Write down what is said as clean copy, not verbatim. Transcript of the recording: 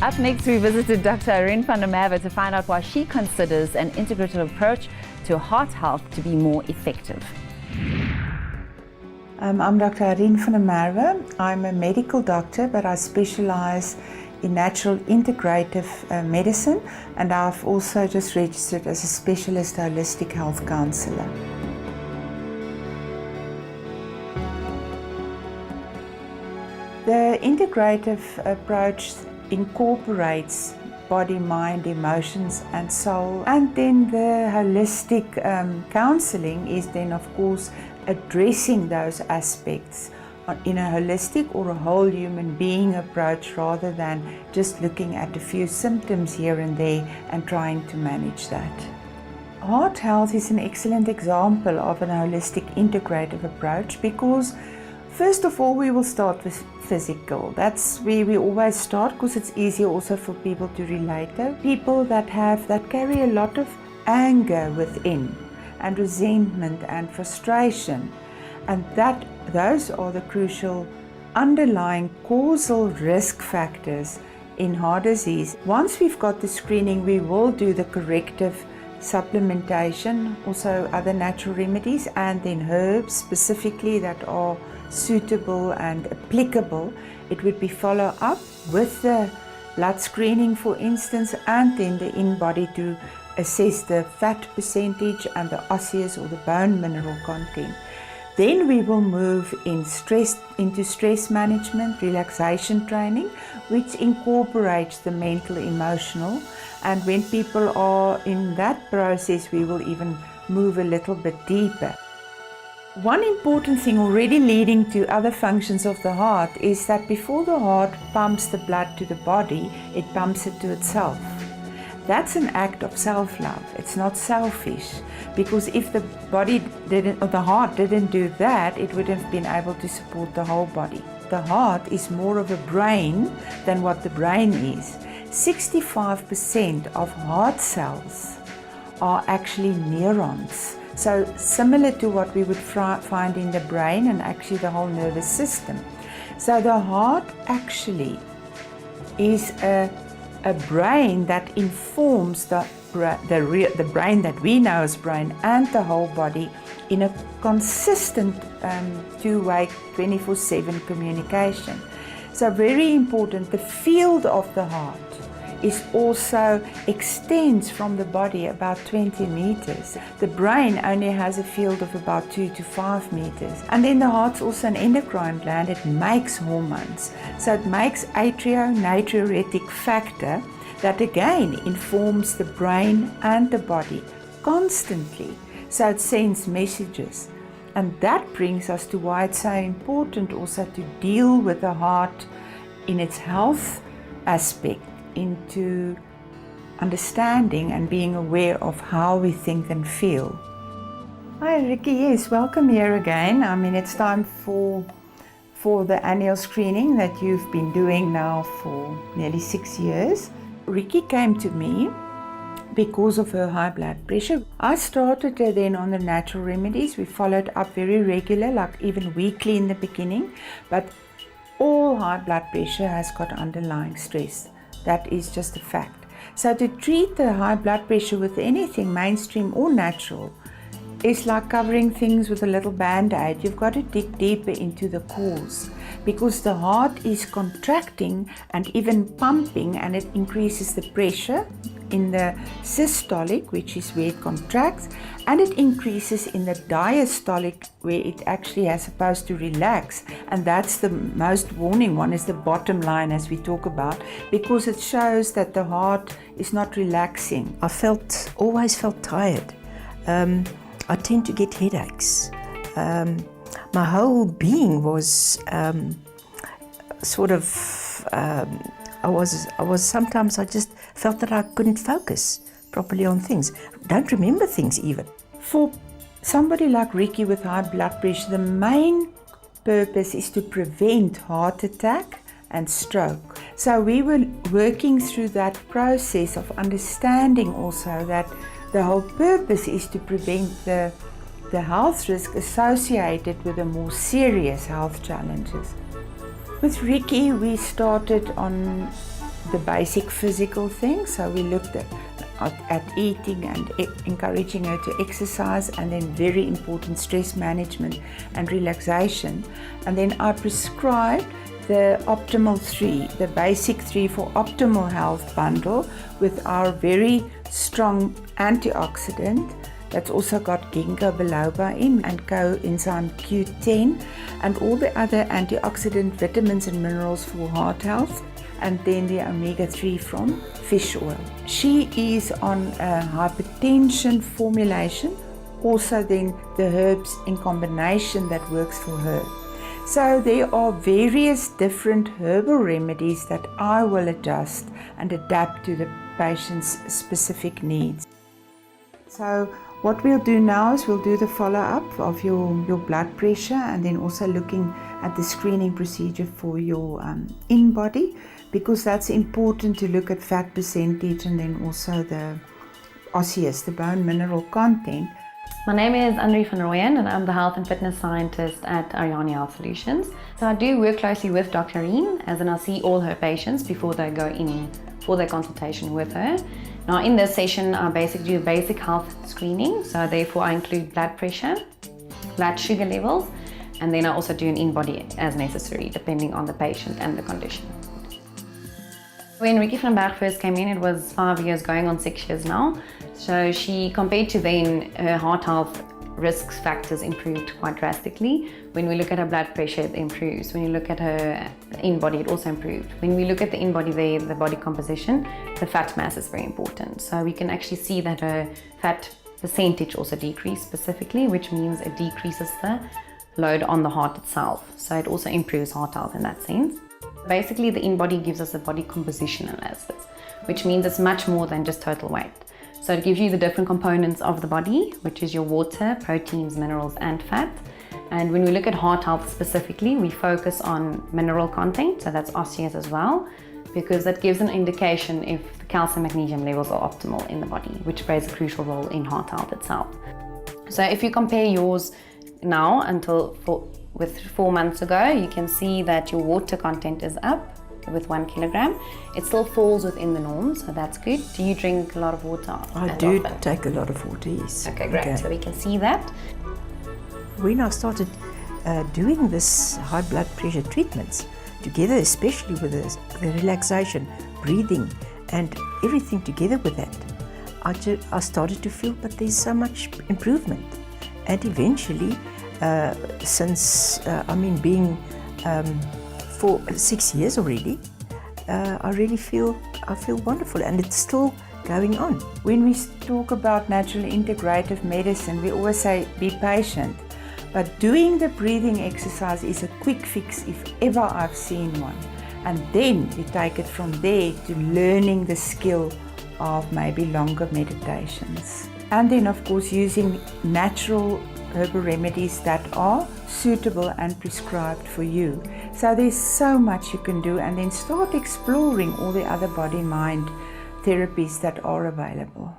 Up next, we visited Dr. Arien van der Merwe to find out why she considers an integrative approach to heart health to be more effective. I'm Dr. Arien van der Merwe. I'm a medical doctor, but I specialize in natural integrative medicine, and I've also just registered as a specialist holistic health counselor. The integrative approach incorporates body, mind, emotions and soul, and then the holistic counseling is then of course addressing those aspects in a holistic or a whole human being approach, rather than just looking at a few symptoms here and there and trying to manage that. Heart health is an excellent example of an holistic integrative approach, because first of all we will start with physical. That's where we always start, because it's easier also for people to relate to. People that carry a lot of anger within, and resentment and frustration, and those are the crucial underlying causal risk factors in heart disease. Once we've got the screening, we will do the corrective supplementation, also other natural remedies, and then herbs specifically that are suitable and applicable. It would be follow up with the blood screening, for instance, and then the in-body to assess the fat percentage and the osseous or the bone mineral content. Then we will move into stress management, relaxation training, which incorporates the mental, emotional, and when people are in that process, we will even move a little bit deeper. One important thing already leading to other functions of the heart is that before the heart pumps the blood to the body, it pumps it to itself. That's an act of self-love. It's not selfish, because if the body didn't, or the heart didn't do that, it wouldn't have been able to support the whole body. The heart is more of a brain than what the brain is. 65% of heart cells are actually neurons. So similar to what we would find in the brain and actually the whole nervous system. So the heart actually is a brain that informs the brain that we know as brain and the whole body in a consistent two-way 24/7 communication. So very important, the field of the heart is also extends from the body about 20 meters. The brain only has a field of about 2 to 5 meters. And then the heart's also an endocrine gland. It makes hormones. So it makes natriuretic factor that again informs the brain and the body constantly. So it sends messages. And that brings us to why it's so important also to deal with the heart in its health aspect, into understanding and being aware of how we think and feel. Hi Ricky, yes, welcome here again. I mean, it's time for the annual screening that you've been doing now for nearly 6 years. Ricky came to me because of her high blood pressure. I started her then on the natural remedies. We followed up very regular, like even weekly in the beginning, but all high blood pressure has got underlying stress. That is just a fact. So to treat the high blood pressure with anything, mainstream or natural, is like covering things with a little band-aid. You've got to dig deeper into the cause, because the heart is contracting and even pumping, and it increases the pressure in the systolic, which is where it contracts, and it increases in the diastolic, where it actually is supposed to relax. And that's the most warning one, is the bottom line, as we talk about, because it shows that the heart is not relaxing. I always felt tired. I tend to get headaches. My whole being was I was sometimes I just felt that I couldn't focus properly on things, don't remember things even. For somebody like Ricky with high blood pressure, the main purpose is to prevent heart attack and stroke. So we were working through that process of understanding also that the whole purpose is to prevent the health risk associated with the more serious health challenges. With Ricky, we started on the basic physical things. So we looked at eating and encouraging her to exercise, and then very important stress management and relaxation. And then I prescribed the optimal 3, the basic 3 for optimal health bundle with our very strong antioxidant that's also got ginkgo biloba in and coenzyme Q10 and all the other antioxidant vitamins and minerals for heart health, and then the omega-3 from fish oil. She is on a hypertension formulation, also then the herbs in combination that works for her. So there are various different herbal remedies that I will adjust and adapt to the patient's specific needs. So what we'll do now is we'll do the follow-up of your blood pressure, and then also looking at the screening procedure for your in-body, because that's important to look at fat percentage and then also the osseous, the bone mineral content. My name is Arien and I'm the health and fitness scientist at Ariani Health Solutions. So I do work closely with Dr. Arien, as in I see all her patients before they go in for their consultation with her. Now in this session I basically do basic health screening, so therefore I include blood pressure, blood sugar levels, and then I also do an in-body as necessary depending on the patient and the condition. When Ricky van Berg first came in, it was 5 years going on 6 years now. So she, compared to then, her heart health risk factors improved quite drastically. When we look at her blood pressure, it improves. When you look at her in-body, it also improved. When we look at the in-body there, the body composition, the fat mass is very important. So we can actually see that her fat percentage also decreased specifically, which means it decreases the load on the heart itself. So it also improves heart health in that sense. Basically, the in-body gives us a body composition analysis, which means it's much more than just total weight. So it gives you the different components of the body, which is your water, proteins, minerals, and fat. And when we look at heart health specifically, we focus on mineral content, so that's osseous as well, because that gives an indication if the calcium magnesium levels are optimal in the body, which plays a crucial role in heart health itself. So if you compare yours now with 4 months ago, you can see that your water content is up with 1 kilogram. It still falls within the norm, so that's good. Do you drink a lot of water? I do take a lot of water, yes. Okay, great. Okay. So we can see that. When I started doing this high blood pressure treatments together, especially with the relaxation, breathing, and everything together with that, I started to feel, but there's so much improvement. And eventually, since being for 6 years already, I feel wonderful, and it's still going on. When we talk about natural integrative medicine, we always say be patient, but doing the breathing exercise is a quick fix if ever I've seen one, and then you take it from there to learning the skill of maybe longer meditations, and then of course using natural herbal remedies that are suitable and prescribed for you. So there's so much you can do, and then start exploring all the other body-mind therapies that are available.